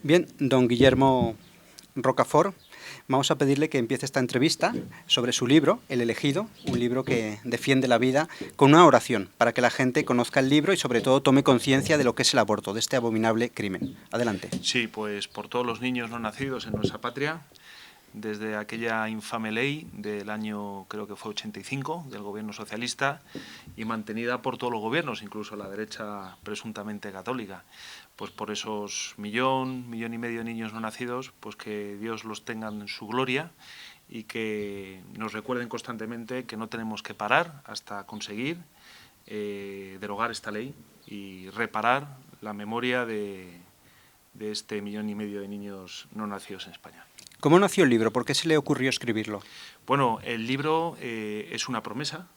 Bien, don Guillermo Rocafort, vamos a pedirle que empiece esta entrevista sobre su libro, El elegido, un libro que defiende la vida, con una oración, para que la gente conozca el libro y sobre todo tome conciencia de lo que es el aborto, de este abominable crimen. Adelante. Sí, pues por todos los niños no nacidos en nuestra patria, desde aquella infame ley del año, creo que fue 85, del gobierno socialista, y mantenida por todos los gobiernos, incluso la derecha presuntamente católica. Pues por esos millón y medio de niños no nacidos, pues que Dios los tenga en su gloria y que nos recuerden constantemente que no tenemos que parar hasta conseguir derogar esta ley y reparar la memoria de este millón y medio de niños no nacidos en España. ¿Cómo nació el libro? ¿Por qué se le ocurrió escribirlo? Bueno, el libro es una promesa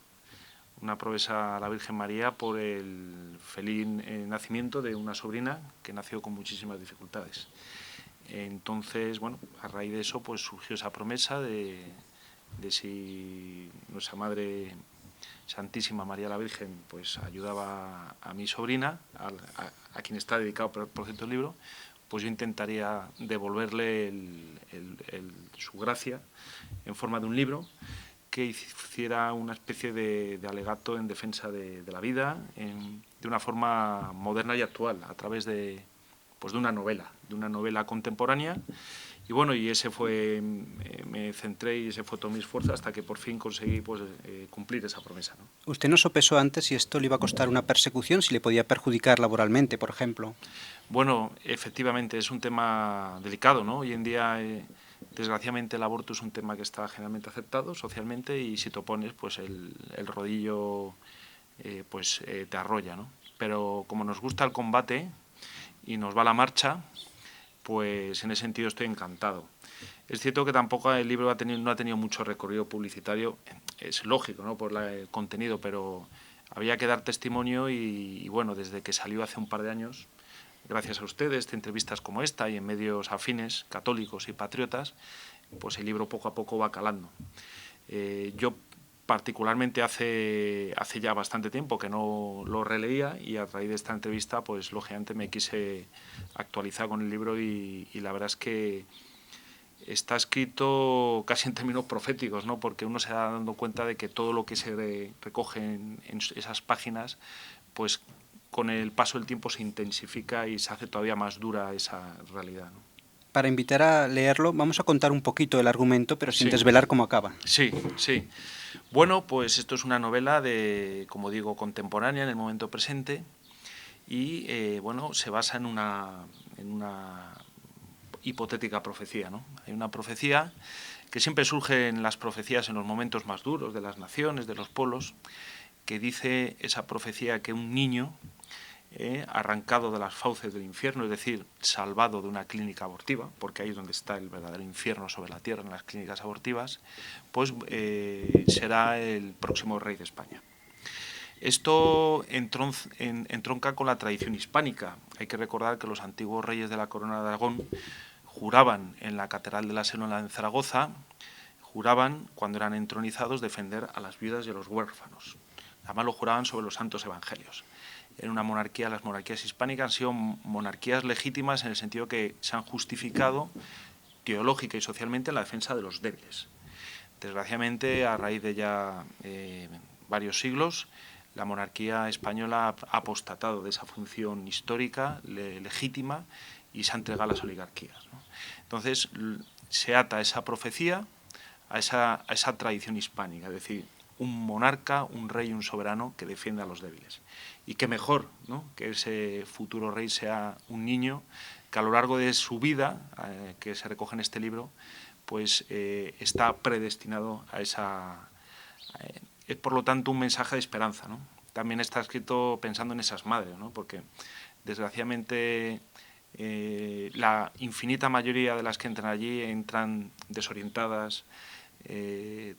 a la Virgen María por el feliz nacimiento de una sobrina que nació con muchísimas dificultades. Entonces, bueno, a raíz de eso pues surgió esa promesa de si nuestra Madre Santísima María la Virgen pues ayudaba a mi sobrina, a quien está dedicado por cierto el libro, pues yo intentaría devolverle su gracia en forma de un libro que hiciera una especie de alegato en defensa de la vida de una forma moderna y actual, a través de una novela contemporánea. Y bueno, y ese fue, me centré y ese fue todo mi esfuerzo hasta que por fin conseguí pues, cumplir esa promesa, ¿no? ¿Usted no sopesó antes si esto le iba a costar una persecución, si le podía perjudicar laboralmente, por ejemplo? Bueno, efectivamente es un tema delicado, ¿no? Hoy en día, desgraciadamente, el aborto es un tema que está generalmente aceptado socialmente y si te opones, pues el rodillo te arrolla, ¿no? Pero como nos gusta el combate y nos va la marcha, pues en ese sentido estoy encantado. Es cierto que tampoco el libro no ha tenido mucho recorrido publicitario, es lógico, ¿no?, por el contenido, pero había que dar testimonio y bueno, desde que salió hace un par de años, gracias a ustedes, de entrevistas como esta y en medios afines, católicos y patriotas, pues el libro poco a poco va calando. Yo particularmente hace ya bastante tiempo que no lo releía y a raíz de esta entrevista, pues lógicamente me quise actualizar con el libro y la verdad es que está escrito casi en términos proféticos, ¿no? Porque uno se va dando cuenta de que todo lo que se recoge en esas páginas, pues con el paso del tiempo se intensifica y se hace todavía más dura esa realidad, ¿no? Para invitar a leerlo, vamos a contar un poquito el argumento, pero sin Sí, desvelar cómo acaba. sí, sí. Bueno, pues esto es una novela como digo, contemporánea en el momento presente y, bueno, se basa en una hipotética profecía, ¿no? Hay una profecía que siempre surge en las profecías en los momentos más duros de las naciones, de los pueblos, que dice esa profecía que un niño arrancado de las fauces del infierno, es decir, salvado de una clínica abortiva, porque ahí es donde está el verdadero infierno sobre la tierra, en las clínicas abortivas, pues será el próximo rey de España. Esto entronca con la tradición hispánica. Hay que recordar que los antiguos reyes de la corona de Aragón juraban en la Catedral de la Senola en Zaragoza, juraban, cuando eran entronizados, defender a las viudas y a los huérfanos. Además lo juraban sobre los santos evangelios. En una monarquía, las monarquías hispánicas han sido monarquías legítimas en el sentido que se han justificado teológica y socialmente en la defensa de los débiles. Desgraciadamente, a raíz de ya varios siglos, la monarquía española ha apostatado de esa función histórica, legítima, y se ha entregado a las oligarquías, ¿no? Entonces, se ata esa profecía a esa tradición hispánica, es decir, un monarca, un rey, un soberano que defienda a los débiles. Y qué mejor, ¿no?, que ese futuro rey sea un niño que a lo largo de su vida, que se recoge en este libro, pues está predestinado a esa... es por lo tanto un mensaje de esperanza, ¿no? También está escrito pensando en esas madres, ¿no?, porque desgraciadamente la infinita mayoría de las que entran allí entran desorientadas,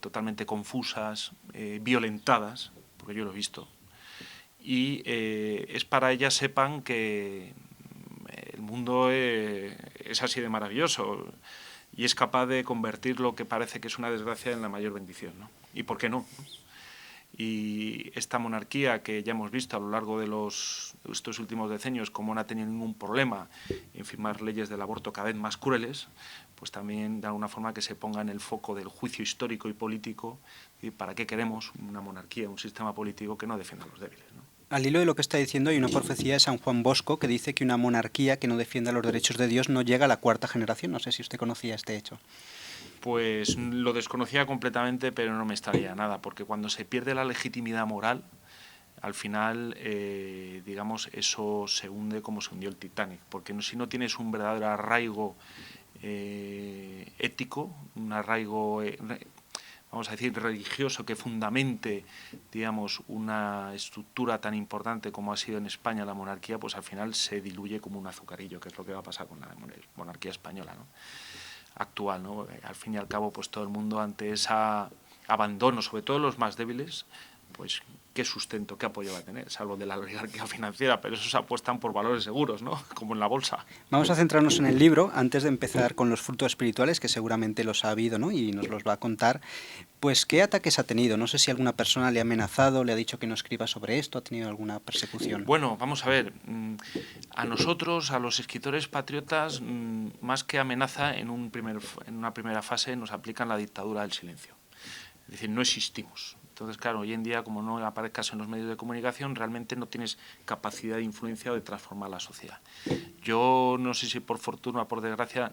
totalmente confusas, violentadas, porque yo lo he visto, y es para ellas sepan que el mundo es así de maravilloso y es capaz de convertir lo que parece que es una desgracia en la mayor bendición, ¿no? ¿Y por qué no? y esta monarquía que ya hemos visto a lo largo de estos últimos decenios cómo no ha tenido ningún problema en firmar leyes del aborto cada vez más crueles, pues también de alguna forma que se ponga en el foco del juicio histórico y político y para qué queremos una monarquía, un sistema político que no defienda a los débiles, ¿no? Al hilo de lo que está diciendo, hay una profecía de San Juan Bosco que dice que una monarquía que no defienda los derechos de Dios no llega a la cuarta generación. No sé si usted conocía este hecho. Pues lo desconocía completamente, pero no me extraña nada, porque cuando se pierde la legitimidad moral, al final, digamos, eso se hunde como se hundió el Titanic, porque si no tienes un verdadero arraigo ético, un arraigo, vamos a decir, religioso que fundamente, digamos, una estructura tan importante como ha sido en España la monarquía, pues al final se diluye como un azucarillo, que es lo que va a pasar con la monarquía española, ¿no? Actual, ¿no? Al fin y al cabo, pues todo el mundo ante ese abandono, sobre todo los más débiles, pues qué sustento, qué apoyo va a tener, salvo de la oligarquía financiera, pero esos apuestan por valores seguros, ¿no? Como en la bolsa. Vamos a centrarnos en el libro antes de empezar con los frutos espirituales, que seguramente los ha habido, ¿no? Y nos los va a contar. Pues, ¿qué ataques ha tenido? No sé si alguna persona le ha amenazado, le ha dicho que no escriba sobre esto, ha tenido alguna persecución. Bueno, vamos a ver, a nosotros, a los escritores patriotas, más que amenaza, en una primera fase nos aplican la dictadura del silencio. Es decir, no existimos. Entonces, claro, hoy en día, como no aparezcas en los medios de comunicación, realmente no tienes capacidad de influencia o de transformar la sociedad. Yo no sé si por fortuna o por desgracia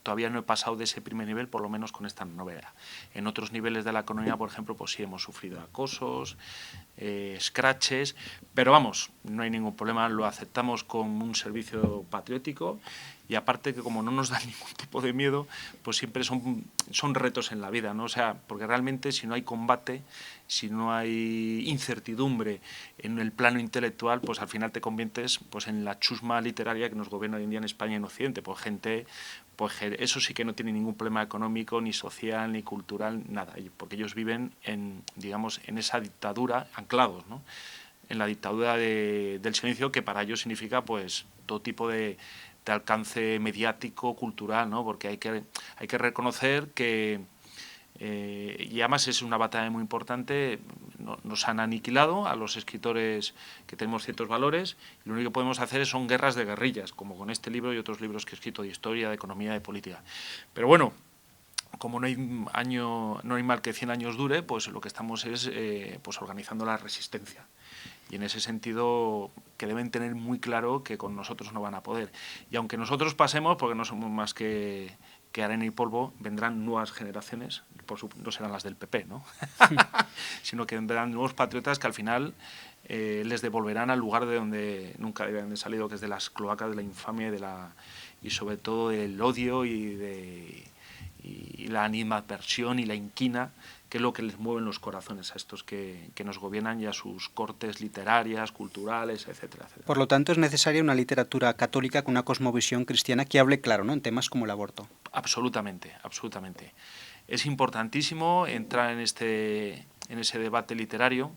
todavía no he pasado de ese primer nivel, por lo menos con esta novela. En otros niveles de la economía, por ejemplo, pues sí hemos sufrido acosos, scratches, pero vamos, no hay ningún problema, lo aceptamos como un servicio patriótico y aparte que como no nos da ningún tipo de miedo, pues siempre son retos en la vida, ¿no? O sea, porque realmente si no hay combate, si no hay incertidumbre en el plano intelectual, pues al final te conviertes pues en la chusma literaria que nos gobierna hoy en día en España y en Occidente, pues gente, pues eso sí que no tiene ningún problema económico, ni social, ni cultural, nada, porque ellos viven en, digamos, en esa dictadura, anclados, ¿no? En la dictadura del silencio, que para ellos significa pues todo tipo de alcance mediático, cultural, ¿no? Porque hay que reconocer que y además es una batalla muy importante, nos han aniquilado a los escritores que tenemos ciertos valores y lo único que podemos hacer son guerras de guerrillas, como con este libro y otros libros que he escrito de historia, de economía, de política. Pero bueno, como no hay mal que 100 años dure, pues lo que estamos es pues organizando la resistencia. Y en ese sentido que deben tener muy claro que con nosotros no van a poder. Y aunque nosotros pasemos, porque no somos más que arena y polvo, vendrán nuevas generaciones, por supuesto no serán las del PP, ¿no? Sino que vendrán nuevos patriotas que al final les devolverán al lugar de donde nunca deben de salido, que es de las cloacas de la infamia y sobre todo del odio y la animadversión y la inquina, que es lo que les mueve los corazones a estos que nos gobiernan y a sus cortes literarias, culturales, etcétera, etcétera. Por lo tanto, es necesaria una literatura católica con una cosmovisión cristiana que hable claro, ¿no?, en temas como el aborto. Absolutamente, absolutamente. Es importantísimo entrar en ese debate literario,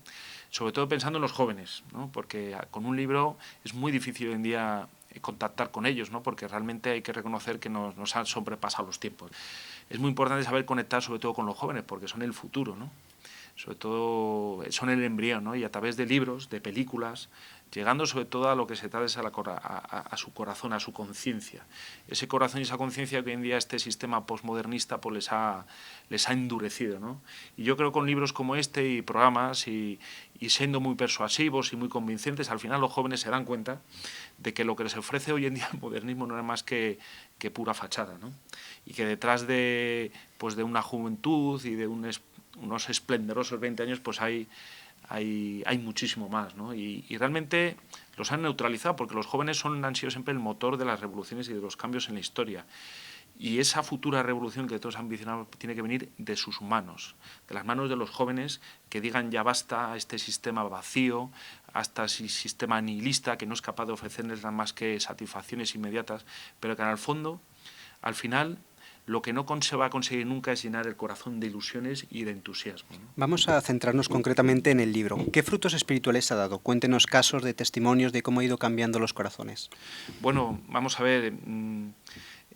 sobre todo pensando en los jóvenes, ¿no? Porque con un libro es muy difícil hoy en día contactar con ellos, ¿no? Porque realmente hay que reconocer que nos han sobrepasado los tiempos. Es muy importante saber conectar sobre todo con los jóvenes, porque son el futuro, ¿no? Sobre todo son el embrión, ¿no? Y a través de libros, de películas, llegando sobre todo a lo que se trata es a su corazón, a su conciencia. Ese corazón y esa conciencia que hoy en día este sistema postmodernista pues les ha endurecido, ¿no? Y yo creo que con libros como este y programas y siendo muy persuasivos y muy convincentes, al final los jóvenes se dan cuenta de que lo que les ofrece hoy en día el modernismo no es más que pura fachada, ¿no? Y que detrás de una juventud y de unos esplendorosos 20 años, pues hay muchísimo más, ¿no? Y realmente los han neutralizado, porque los jóvenes han sido siempre el motor de las revoluciones y de los cambios en la historia. Y esa futura revolución que todos ambicionamos tiene que venir de sus manos, de las manos de los jóvenes que digan ya basta a este sistema vacío, a este sistema nihilista que no es capaz de ofrecerles nada más que satisfacciones inmediatas, pero que en el fondo, al final, lo que no se va a conseguir nunca es llenar el corazón de ilusiones y de entusiasmo, ¿no? Vamos a centrarnos concretamente en el libro. ¿Qué frutos espirituales ha dado? Cuéntenos casos de testimonios de cómo ha ido cambiando los corazones. Bueno, vamos a ver.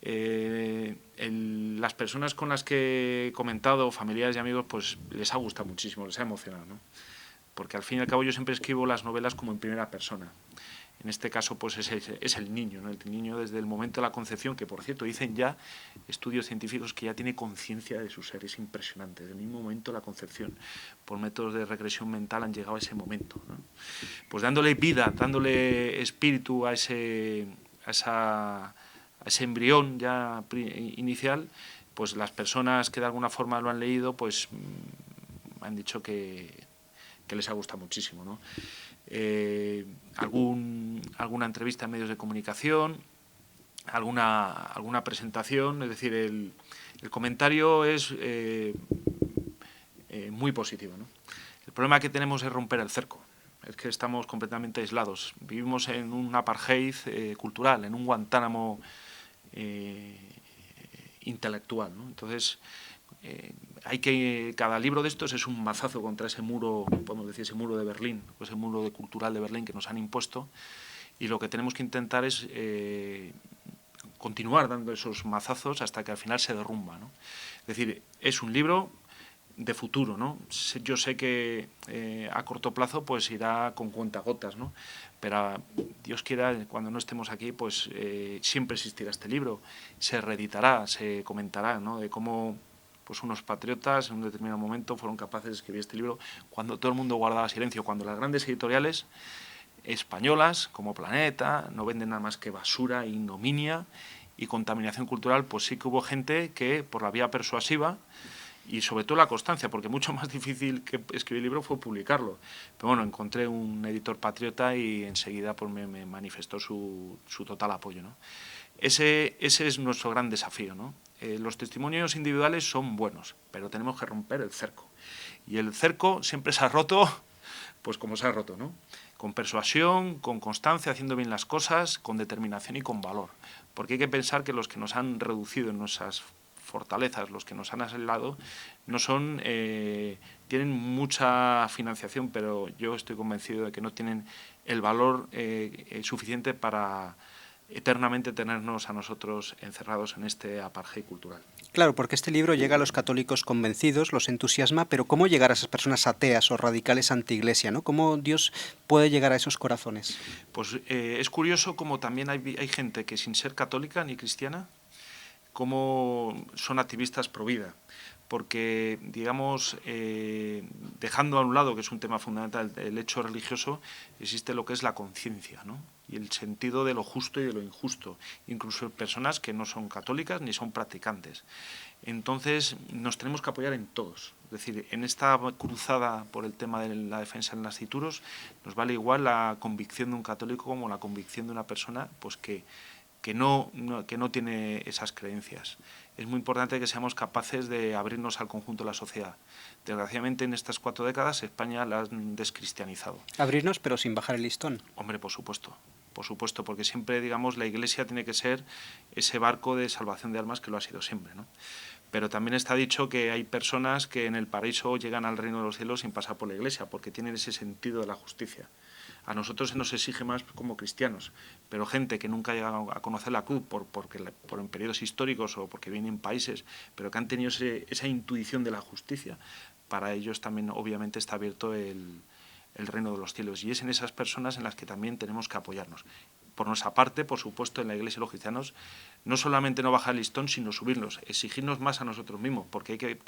Las personas con las que he comentado, familiares y amigos, pues les ha gustado muchísimo, les ha emocionado, ¿no? porque al fin y al cabo yo siempre escribo las novelas como en primera persona. En este caso, pues es el niño, ¿no? El niño desde el momento de la concepción, que por cierto dicen ya estudios científicos que ya tiene conciencia de su ser, es impresionante, desde el mismo momento de la concepción. Por métodos de regresión mental han llegado a ese momento, ¿no? Pues dándole vida, dándole espíritu a ese embrión ya inicial, pues las personas que de alguna forma lo han leído, pues han dicho que les ha gustado muchísimo, ¿no? Alguna entrevista en medios de comunicación, alguna presentación, es decir, el comentario es muy positivo, ¿no? El problema que tenemos es romper el cerco, es que estamos completamente aislados, vivimos en un apartheid cultural, en un Guantánamo intelectual, ¿no? Entonces, cada libro de estos es un mazazo contra ese muro, podemos decir, ese muro de Berlín, o ese muro cultural de Berlín que nos han impuesto, y lo que tenemos que intentar es continuar dando esos mazazos hasta que al final se derrumba, ¿no? Es decir, es un libro de futuro, ¿no? Yo sé que a corto plazo pues irá con cuentagotas, ¿no? Pero Dios quiera, cuando no estemos aquí, pues siempre existirá este libro, se reeditará, se comentará, ¿no? De cómo pues unos patriotas en un determinado momento fueron capaces de escribir este libro cuando todo el mundo guardaba silencio, cuando las grandes editoriales españolas, como Planeta, no venden nada más que basura, ignominia y contaminación cultural, pues sí que hubo gente que por la vía persuasiva y sobre todo la constancia, porque mucho más difícil que escribir el libro fue publicarlo. Pero bueno, encontré un editor patriota y enseguida pues me manifestó su total apoyo, ¿no? Ese es nuestro gran desafío, ¿no? Los testimonios individuales son buenos, pero tenemos que romper el cerco. Y el cerco siempre se ha roto, pues como se ha roto, ¿no? Con persuasión, con constancia, haciendo bien las cosas, con determinación y con valor. Porque hay que pensar que los que nos han reducido en nuestras fortalezas, los que nos han aislado, no son, tienen mucha financiación, pero yo estoy convencido de que no tienen el valor suficiente para eternamente tenernos a nosotros encerrados en este apartheid cultural. Claro, porque este libro llega a los católicos convencidos, los entusiasma, pero ¿cómo llegar a esas personas ateas o radicales anti-iglesia, ¿no? ¿Cómo Dios puede llegar a esos corazones? Pues es curioso como también hay gente que sin ser católica ni cristiana, como son activistas pro vida, porque, digamos, dejando a un lado, que es un tema fundamental, el hecho religioso, existe lo que es la conciencia, ¿no? Y el sentido de lo justo y de lo injusto, incluso personas que no son católicas ni son practicantes. Entonces, nos tenemos que apoyar en todos. Es decir, en esta cruzada por el tema de la defensa del nasciturus, nos vale igual la convicción de un católico como la convicción de una persona pues que no tiene esas creencias. Es muy importante que seamos capaces de abrirnos al conjunto de la sociedad. Desgraciadamente, en estas 4 décadas, España la han descristianizado. Abrirnos, pero sin bajar el listón. Hombre, por supuesto, porque siempre, digamos, la Iglesia tiene que ser ese barco de salvación de almas que lo ha sido siempre, ¿no? Pero también está dicho que hay personas que en el paraíso llegan al reino de los cielos sin pasar por la Iglesia, porque tienen ese sentido de la justicia. A nosotros se nos exige más como cristianos, pero gente que nunca ha llegado a conocer la cruz por en periodos históricos o porque vienen países, pero que han tenido esa intuición de la justicia, para ellos también obviamente está abierto el reino de los cielos. Y es en esas personas en las que también tenemos que apoyarnos. Por nuestra parte, por supuesto, en la Iglesia de los cristianos, no solamente no bajar el listón, sino subirnos, exigirnos más a nosotros mismos, porque hay que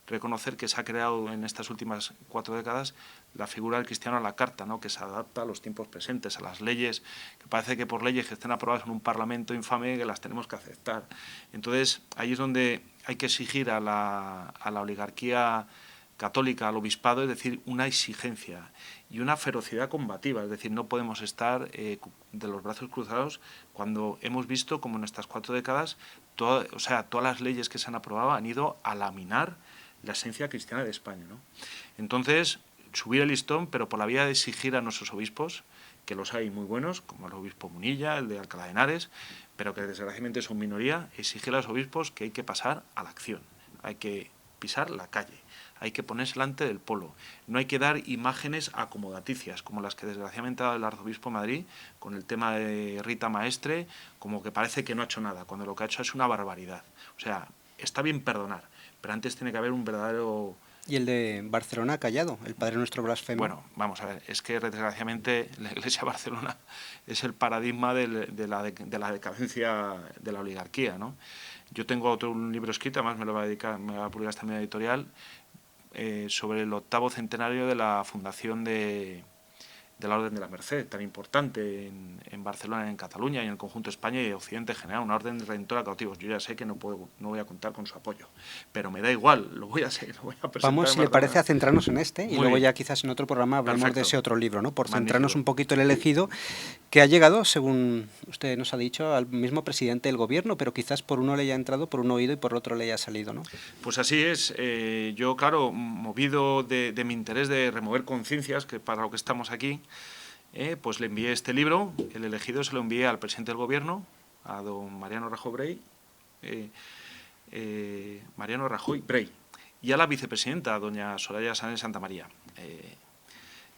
reconocer que se ha creado en estas últimas 4 décadas la figura del cristiano a la carta, ¿no? Que se adapta a los tiempos presentes, a las leyes, que parece que por leyes que estén aprobadas en un parlamento infame que las tenemos que aceptar. Entonces, ahí es donde hay que exigir a la oligarquía católica, al obispado, es decir, una exigencia y una ferocidad combativa, es decir, no podemos estar de los brazos cruzados cuando hemos visto como en estas 4 décadas todas las leyes que se han aprobado han ido a laminar la esencia cristiana de España, ¿no? Entonces, subir el listón, pero por la vía de exigir a nuestros obispos, que los hay muy buenos, como el obispo Munilla, el de Alcalá de Henares, pero que desgraciadamente son minoría, exigir a los obispos que hay que pasar a la acción, hay que pisar la calle, hay que ponerse delante del polo. No hay que dar imágenes acomodaticias, como las que desgraciadamente ha dado el arzobispo de Madrid, con el tema de Rita Maestre, como que parece que no ha hecho nada, cuando lo que ha hecho es una barbaridad. O sea, está bien perdonar, pero antes tiene que haber un verdadero Y el de Barcelona callado, el Padre Nuestro blasfemo. Bueno, vamos a ver, es que desgraciadamente la Iglesia de Barcelona es el paradigma de la decadencia de la oligarquía, ¿no? Yo tengo un libro escrito, además me lo va a dedicar, me va a publicar esta media editorial, sobre el 8º centenario de la fundación de la Orden de la Merced, tan importante en Barcelona, en Cataluña y en el conjunto de España y Occidente en general, una orden redentora de cautivos. Yo ya sé que no voy a contar con su apoyo, pero me da igual, lo voy a presentar. Vamos, si le parece, a centrarnos en este y luego ya quizás en otro programa hablamos Perfecto. de ese otro libro, ¿no? Por Magnífico. Centrarnos un poquito en el elegido, que ha llegado, según usted nos ha dicho, al mismo presidente del gobierno, pero quizás por uno le haya entrado por un oído y por otro le haya salido, ¿no? Pues así es. Yo, claro, movido de mi interés de remover conciencias, que para lo que estamos aquí, pues le envié este libro, El elegido, se lo envié al presidente del gobierno, a don Mariano Rajoy Brey, y a la vicepresidenta, doña Soraya Sáenz Santamaría.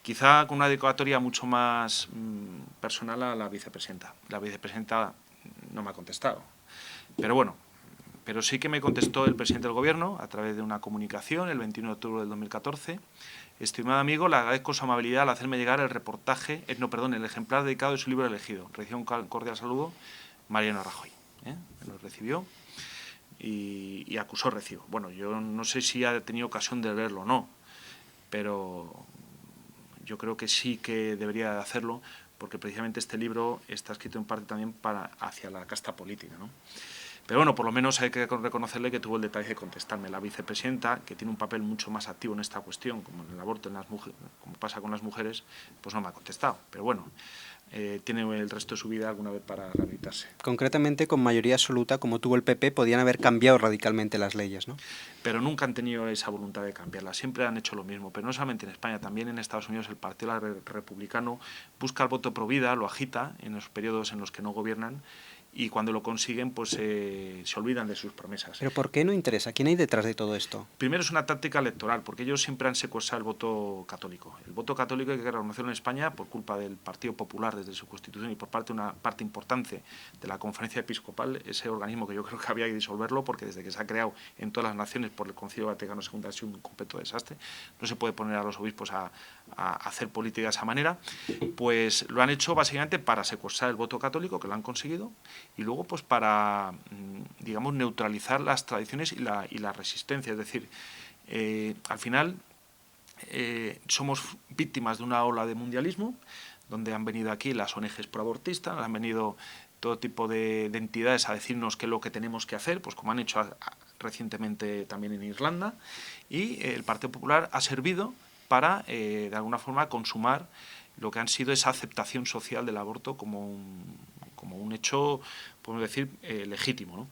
Quizá con una dedicatoria mucho más personal a la vicepresidenta. La vicepresidenta no me ha contestado, pero bueno, pero sí que me contestó el presidente del gobierno a través de una comunicación el 21 de octubre del 2014. Estimado amigo, le agradezco su amabilidad al hacerme llegar el el ejemplar dedicado de su libro elegido. Recibo un cordial saludo, Mariano Rajoy. Lo recibió y acusó recibo. Bueno, yo no sé si ha tenido ocasión de leerlo o no, pero yo creo que sí que debería hacerlo, porque precisamente este libro está escrito en parte también hacia la casta política, ¿no? Pero bueno, por lo menos hay que reconocerle que tuvo el detalle de contestarme. La vicepresidenta, que tiene un papel mucho más activo en esta cuestión, como en el aborto, como pasa con las mujeres, pues no me ha contestado. Pero bueno, tiene el resto de su vida alguna vez para rehabilitarse. Concretamente, con mayoría absoluta, como tuvo el PP, podían haber cambiado radicalmente las leyes, ¿no? Pero nunca han tenido esa voluntad de cambiarlas. Siempre han hecho lo mismo. Pero no solamente en España, también en Estados Unidos el Partido Republicano busca el voto pro vida, lo agita en los periodos en los que no gobiernan, y cuando lo consiguen, pues se olvidan de sus promesas. ¿Pero por qué no interesa? ¿Quién hay detrás de todo esto? Primero es una táctica electoral, porque ellos siempre han secuestrado el voto católico. El voto católico hay que reconocerlo en España por culpa del Partido Popular desde su constitución y por parte de una parte importante de la Conferencia Episcopal, ese organismo que yo creo que había que disolverlo, porque desde que se ha creado en todas las naciones por el Concilio Vaticano II ha sido un completo desastre. No se puede poner a los obispos a hacer política de esa manera. Pues lo han hecho básicamente para secuestrar el voto católico, que lo han conseguido, y luego pues para, digamos, neutralizar las tradiciones y la resistencia. Es decir, al final somos víctimas de una ola de mundialismo, donde han venido aquí las ONGs proabortistas, han venido todo tipo de entidades a decirnos qué es lo que tenemos que hacer, pues como han hecho recientemente también en Irlanda, y el Partido Popular ha servido para, de alguna forma, consumar lo que han sido esa aceptación social del aborto como un hecho, podemos decir, legítimo, ¿no?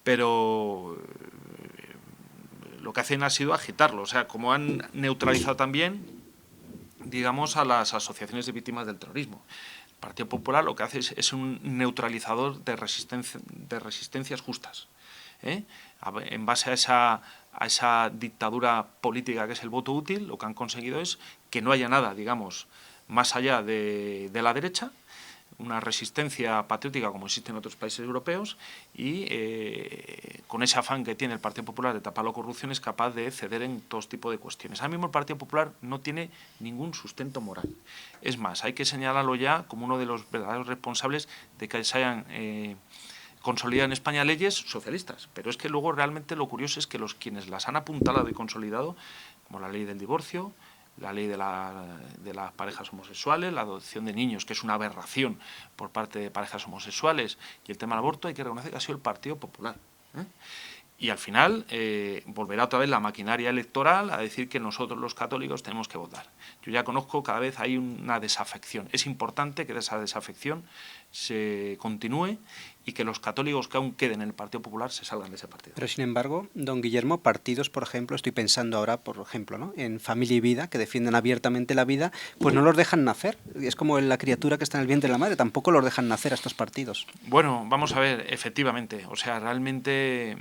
Pero lo que hacen ha sido agitarlo, o sea, como han neutralizado también, digamos, a las asociaciones de víctimas del terrorismo. El Partido Popular lo que hace es un neutralizador de resistencias justas, en base a esa dictadura política que es el voto útil. Lo que han conseguido es que no haya nada, digamos, más allá de la derecha, una resistencia patriótica como existe en otros países europeos, y con ese afán que tiene el Partido Popular de tapar la corrupción es capaz de ceder en todo tipo de cuestiones. Ahora mismo el Partido Popular no tiene ningún sustento moral. Es más, hay que señalarlo ya como uno de los verdaderos responsables de que se hayan consolidado en España leyes socialistas. Pero es que luego realmente lo curioso es que quienes las han apuntalado y consolidado, como la ley del divorcio, la ley de las parejas homosexuales, la adopción de niños, que es una aberración por parte de parejas homosexuales, y el tema del aborto, hay que reconocer que ha sido el Partido Popular. Y al final volverá otra vez la maquinaria electoral a decir que nosotros los católicos tenemos que votar. Yo ya conozco, cada vez hay una desafección. Es importante que esa desafección se continúe y que los católicos que aún queden en el Partido Popular se salgan de ese partido. Pero sin embargo, don Guillermo, partidos, por ejemplo, estoy pensando ahora, por ejemplo, ¿no?, en Familia y Vida, que defienden abiertamente la vida, pues no los dejan nacer. Es como la criatura que está en el vientre de la madre, tampoco los dejan nacer a estos partidos. Bueno, vamos a ver, efectivamente, o sea, realmente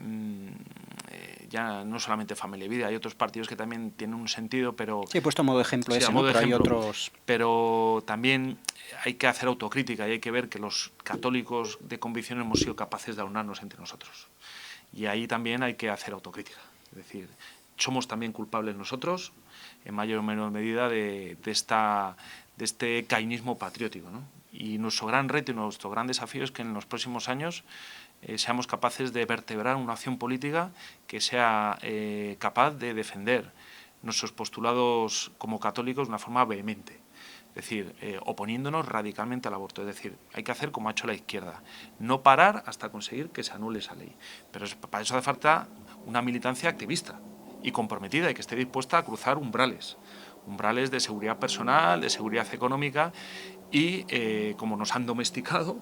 ya no solamente Familia y Vida, hay otros partidos que también tienen un sentido, pero... Sí, he puesto a modo de ejemplo ese, ¿no? Pero hay otros... Pero también hay que hacer autocrítica y hay que ver que los católicos de convicción hemos sido capaces de aunarnos entre nosotros. Y ahí también hay que hacer autocrítica. Es decir, somos también culpables nosotros, en mayor o menor medida, de este caínismo patriótico, ¿no? Y nuestro gran reto y nuestro gran desafío es que en los próximos años seamos capaces de vertebrar una acción política que sea capaz de defender nuestros postulados como católicos de una forma vehemente. Es decir, oponiéndonos radicalmente al aborto. Es decir, hay que hacer como ha hecho la izquierda, no parar hasta conseguir que se anule esa ley. Pero para eso hace falta una militancia activista y comprometida y que esté dispuesta a cruzar umbrales de seguridad personal, de seguridad económica y como nos han domesticado,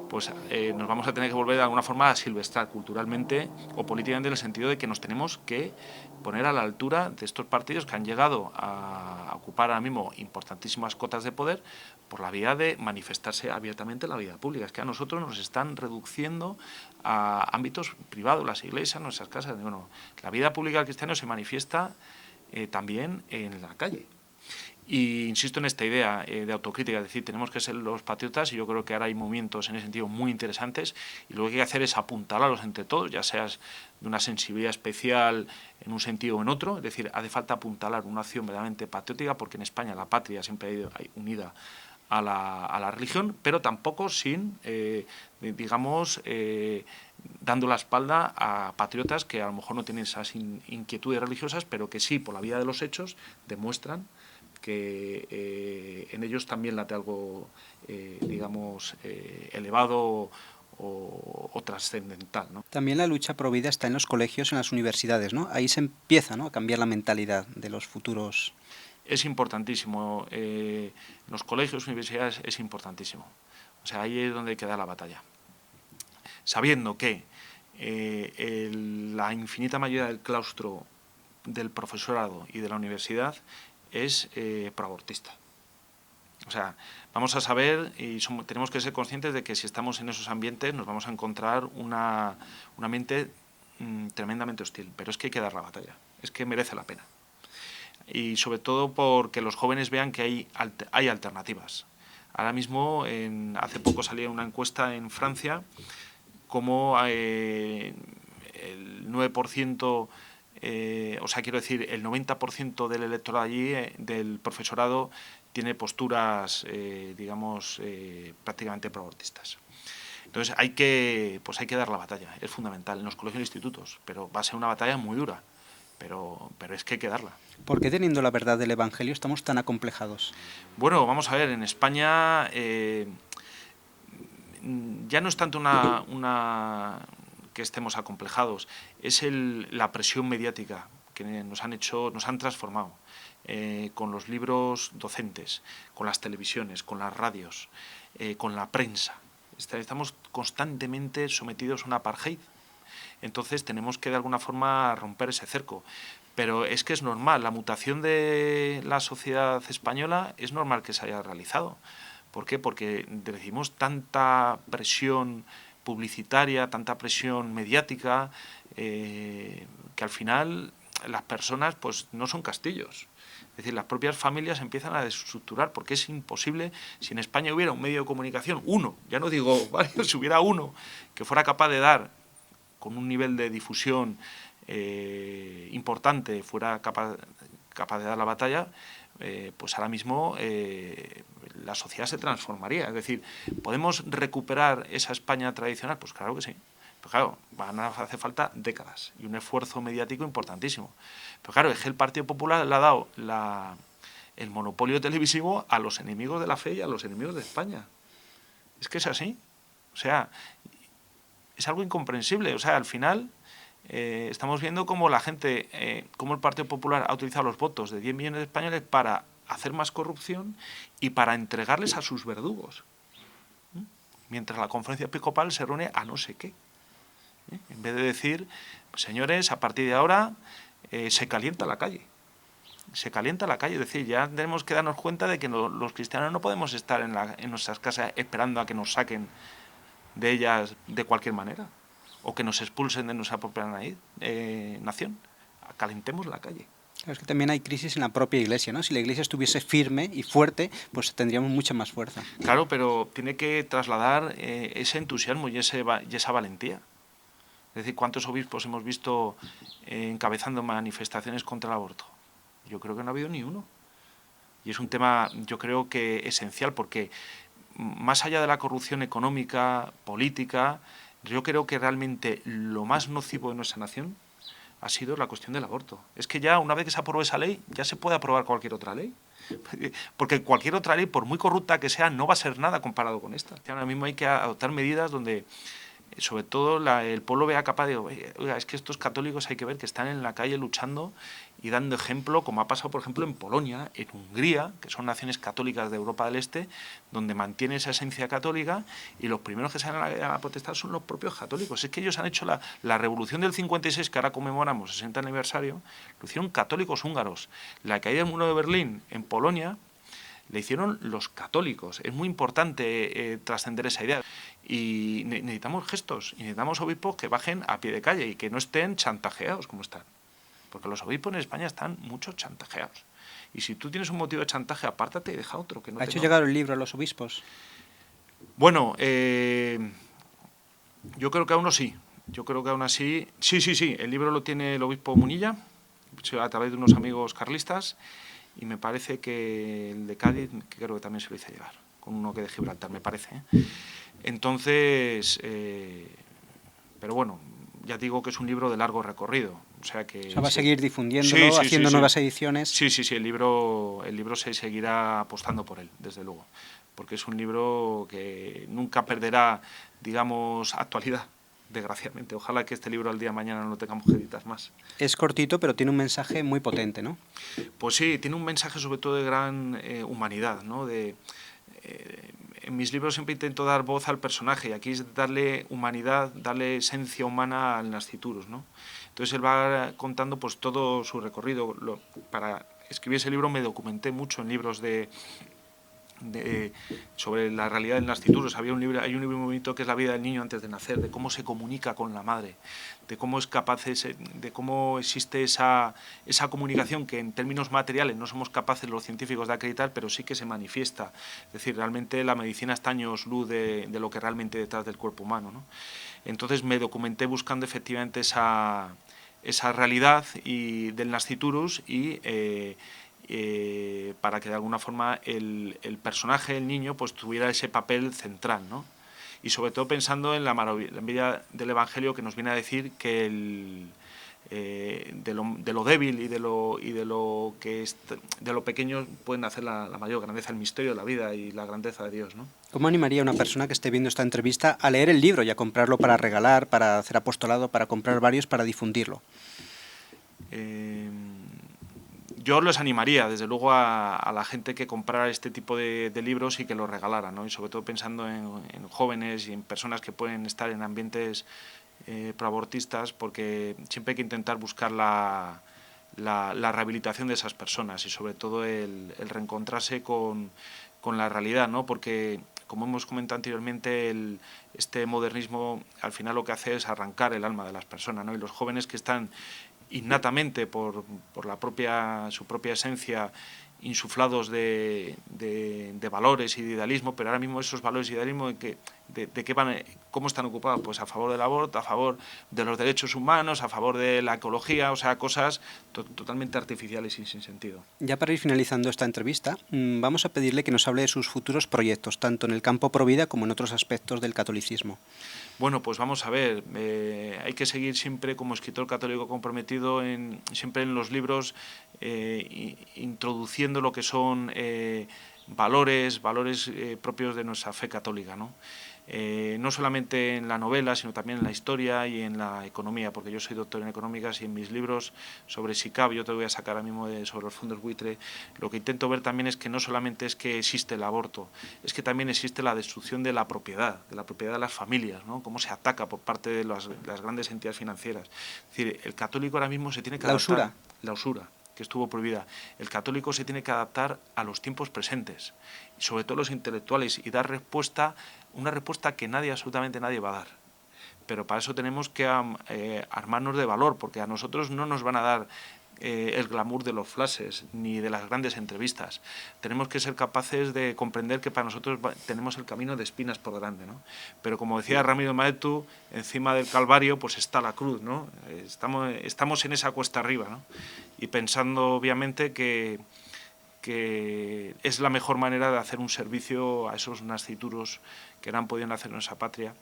pues nos vamos a tener que volver de alguna forma a silvestrar culturalmente o políticamente en el sentido de que nos tenemos que poner a la altura de estos partidos que han llegado a ocupar ahora mismo importantísimas cotas de poder por la vía de manifestarse abiertamente en la vida pública. Es que a nosotros nos están reduciendo a ámbitos privados, las iglesias, nuestras casas. Bueno, la vida pública del cristiano se manifiesta también en la calle. Y insisto en esta idea de autocrítica, es decir, tenemos que ser los patriotas y yo creo que ahora hay movimientos en ese sentido muy interesantes y lo que hay que hacer es apuntalarlos entre todos, ya seas de una sensibilidad especial en un sentido o en otro, es decir, hace falta apuntalar una acción verdaderamente patriótica porque en España la patria siempre ha ido unida a la religión, pero tampoco sin, dando la espalda a patriotas que a lo mejor no tienen esas inquietudes religiosas, pero que sí, por la vía de los hechos, demuestran que en ellos también late algo, elevado o trascendental, ¿no? También la lucha pro vida está en los colegios, en las universidades, ¿no? Ahí se empieza, ¿no?, a cambiar la mentalidad de los futuros. Es importantísimo. En los colegios, universidades, es importantísimo. O sea, ahí es donde hay que dar la batalla. Sabiendo que la infinita mayoría del claustro del profesorado y de la universidad es proabortista. O sea, vamos a saber y tenemos que ser conscientes de que si estamos en esos ambientes nos vamos a encontrar un ambiente tremendamente hostil. Pero es que hay que dar la batalla, es que merece la pena. Y sobre todo porque los jóvenes vean que hay alternativas. Ahora mismo, hace poco salía una encuesta en Francia, como el 9%, el 90% del electorado allí, del profesorado, tiene posturas, prácticamente proabortistas. Entonces hay que dar la batalla, es fundamental, en los colegios e institutos, pero va a ser una batalla muy dura, pero es que hay que darla. ¿Por qué, teniendo la verdad del Evangelio, estamos tan acomplejados? Bueno, vamos a ver, en España ya no es tanto que estemos acomplejados, es la presión mediática que nos han transformado, con los libros docentes, con las televisiones, con las radios, con la prensa. Estamos constantemente sometidos a un apartheid. Entonces tenemos que de alguna forma romper ese cerco. Pero es que es normal, la mutación de la sociedad española es normal que se haya realizado. ¿Por qué? Porque recibimos tanta presión publicitaria, tanta presión mediática, que al final las personas pues no son castillos. Es decir, las propias familias empiezan a desestructurar, porque es imposible, si en España hubiera un medio de comunicación, uno, ya no digo varios, si hubiera uno que fuera capaz de dar con un nivel de difusión importante, fuera capaz de dar la batalla, pues ahora mismo la sociedad se transformaría. Es decir, ¿podemos recuperar esa España tradicional? Pues claro que sí. Pero claro, van a hacer falta décadas y un esfuerzo mediático importantísimo. Pero claro, es que el Partido Popular le ha dado el monopolio televisivo a los enemigos de la fe y a los enemigos de España. Es que es así. O sea, es algo incomprensible. O sea, al final estamos viendo cómo la gente, cómo el Partido Popular ha utilizado los votos de 10 millones de españoles para hacer más corrupción y para entregarles a sus verdugos. Mientras la conferencia episcopal se reúne a no sé qué. En vez de decir, pues, señores, a partir de ahora se calienta la calle. Se calienta la calle. Es decir, ya tenemos que darnos cuenta de que los cristianos no podemos estar en nuestras casas esperando a que nos saquen de ellas de cualquier manera, o que nos expulsen de nuestra propia nación. Calentemos la calle. Es que también hay crisis en la propia Iglesia, ¿no? Si la Iglesia estuviese firme y fuerte, pues tendríamos mucha más fuerza. Claro, pero tiene que trasladar ese entusiasmo y esa valentía. Es decir, ¿cuántos obispos hemos visto encabezando manifestaciones contra el aborto? Yo creo que no ha habido ni uno. Y es un tema, yo creo que esencial, porque más allá de la corrupción económica, política, yo creo que realmente lo más nocivo de nuestra nación ha sido la cuestión del aborto. Es que ya una vez que se aprobó esa ley, ya se puede aprobar cualquier otra ley. Porque cualquier otra ley, por muy corrupta que sea, no va a ser nada comparado con esta. Ahora mismo hay que adoptar medidas donde sobre todo el pueblo vea capaz de, oiga, es que estos católicos hay que ver que están en la calle luchando y dando ejemplo, como ha pasado, por ejemplo, en Polonia, en Hungría, que son naciones católicas de Europa del Este, donde mantiene esa esencia católica, y los primeros que salen a protestar son los propios católicos. Es que ellos han hecho la revolución del 56, que ahora conmemoramos, 60 aniversario, lo hicieron católicos húngaros. La caída del muro de Berlín en Polonia le hicieron los católicos. Es muy importante trascender esa idea. Y necesitamos gestos, y necesitamos obispos que bajen a pie de calle y que no estén chantajeados como están. Porque los obispos en España están mucho chantajeados. Y si tú tienes un motivo de chantaje, apártate y deja otro. Que no ¿Ha hecho llegar el libro a los obispos? Bueno, yo creo que aún no sí. Yo creo que aún así... Sí. El libro lo tiene el obispo Munilla, a través de unos amigos carlistas, y me parece que el de Cádiz, que creo que también se lo hice llegar, con uno que de Gibraltar, me parece. Entonces, pero bueno, ya digo que es un libro de largo recorrido. O sea, va a seguir difundiéndolo, haciendo nuevas ediciones. Sí, el libro se seguirá apostando por él, desde luego. Porque es un libro que nunca perderá, digamos, actualidad, desgraciadamente. Ojalá que este libro al día de mañana no lo tengamos que editar más. Es cortito, pero tiene un mensaje muy potente, ¿no? Pues sí, tiene un mensaje sobre todo de gran humanidad, ¿no? En mis libros siempre intento dar voz al personaje, y aquí es darle humanidad, darle esencia humana al Nasciturus, ¿no? Entonces él va contando pues todo su recorrido. Para escribir ese libro me documenté mucho en libros sobre la realidad del Nasciturus. Hay un libro muy bonito que es La vida del niño antes de nacer, de cómo se comunica con la madre, de cómo es capaz de cómo existe esa comunicación que en términos materiales no somos capaces los científicos de acreditar, pero sí que se manifiesta. Es decir, realmente la medicina está años luz de lo que realmente hay detrás del cuerpo humano, ¿no? Entonces me documenté buscando efectivamente esa realidad del Nasciturus y para que de alguna forma el personaje, el niño, pues tuviera ese papel central, ¿no? Y sobre todo pensando en la maravilla del Evangelio, que nos viene a decir que de lo débil y de lo pequeño pueden hacer la mayor grandeza, el misterio de la vida y la grandeza de Dios, ¿no? ¿Cómo animaría a una persona que esté viendo esta entrevista a leer el libro y a comprarlo para regalar, para hacer apostolado, para comprar varios, para difundirlo? Yo los animaría, desde luego, a la gente que comprara este tipo de libros y que los regalara, ¿no? Y sobre todo pensando en jóvenes y en personas que pueden estar en ambientes proabortistas, porque siempre hay que intentar buscar la rehabilitación de esas personas y sobre todo el reencontrarse con la realidad, ¿no? Porque, como hemos comentado anteriormente, este modernismo al final lo que hace es arrancar el alma de las personas, ¿no? Y los jóvenes que están innatamente por su propia esencia insuflados de valores y de idealismo, pero ahora mismo esos valores y idealismo de qué van, cómo están ocupados, pues a favor del aborto, a favor de los derechos humanos, a favor de la ecología, o sea, cosas totalmente artificiales y sin sentido. Ya para ir finalizando esta entrevista, vamos a pedirle que nos hable de sus futuros proyectos, tanto en el campo provida como en otros aspectos del catolicismo. Bueno, pues vamos a ver, hay que seguir siempre como escritor católico comprometido, siempre en los libros, introduciendo lo que son valores propios de nuestra fe católica, ¿no? No solamente en la novela, sino también en la historia y en la economía, porque yo soy doctor en económicas y en mis libros sobre SICAV, yo te voy a sacar ahora mismo sobre los fondos buitre, lo que intento ver también es que no solamente es que existe el aborto, es que también existe la destrucción de la propiedad de las familias, ¿no? Cómo se ataca por parte de las grandes entidades financieras. Es decir, el católico ahora mismo se tiene que adaptar. La usura, que estuvo prohibida. El católico se tiene que adaptar a los tiempos presentes, y sobre todo los intelectuales, y dar una respuesta que absolutamente nadie va a dar. Pero para eso tenemos que armarnos de valor, porque a nosotros no nos van a dar el glamour de los flashes ni de las grandes entrevistas. Tenemos que ser capaces de comprender que para nosotros tenemos el camino de espinas por delante, ¿no? Pero como decía Ramiro Maeztu, encima del Calvario pues está la cruz, ¿no? Estamos en esa cuesta arriba, ¿no? Y pensando obviamente que es la mejor manera de hacer un servicio a esos nascituros que no han podido nacer en esa patria,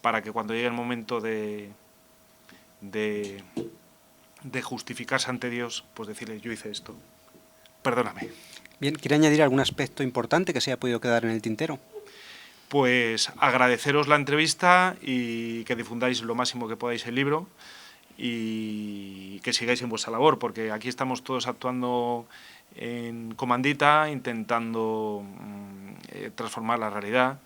para que cuando llegue el momento de justificarse ante Dios, pues decirle, yo hice esto, perdóname. Bien, ¿quiere añadir algún aspecto importante que se haya podido quedar en el tintero? Pues agradeceros la entrevista y que difundáis lo máximo que podáis el libro y que sigáis en vuestra labor, porque aquí estamos todos actuando en comandita, intentando transformar la realidad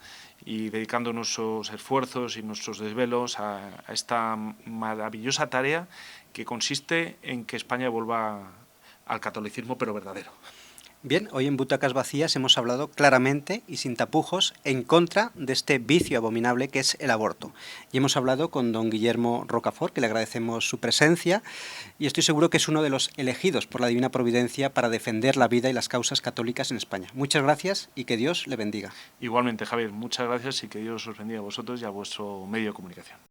y dedicando nuestros esfuerzos y nuestros desvelos a esta maravillosa tarea que consiste en que España vuelva al catolicismo, pero verdadero. Bien, hoy en Butacas Vacías hemos hablado claramente y sin tapujos en contra de este vicio abominable que es el aborto. Y hemos hablado con don Guillermo Rocafort, que le agradecemos su presencia, y estoy seguro que es uno de los elegidos por la Divina Providencia para defender la vida y las causas católicas en España. Muchas gracias y que Dios le bendiga. Igualmente, Javier, muchas gracias y que Dios os bendiga a vosotros y a vuestro medio de comunicación.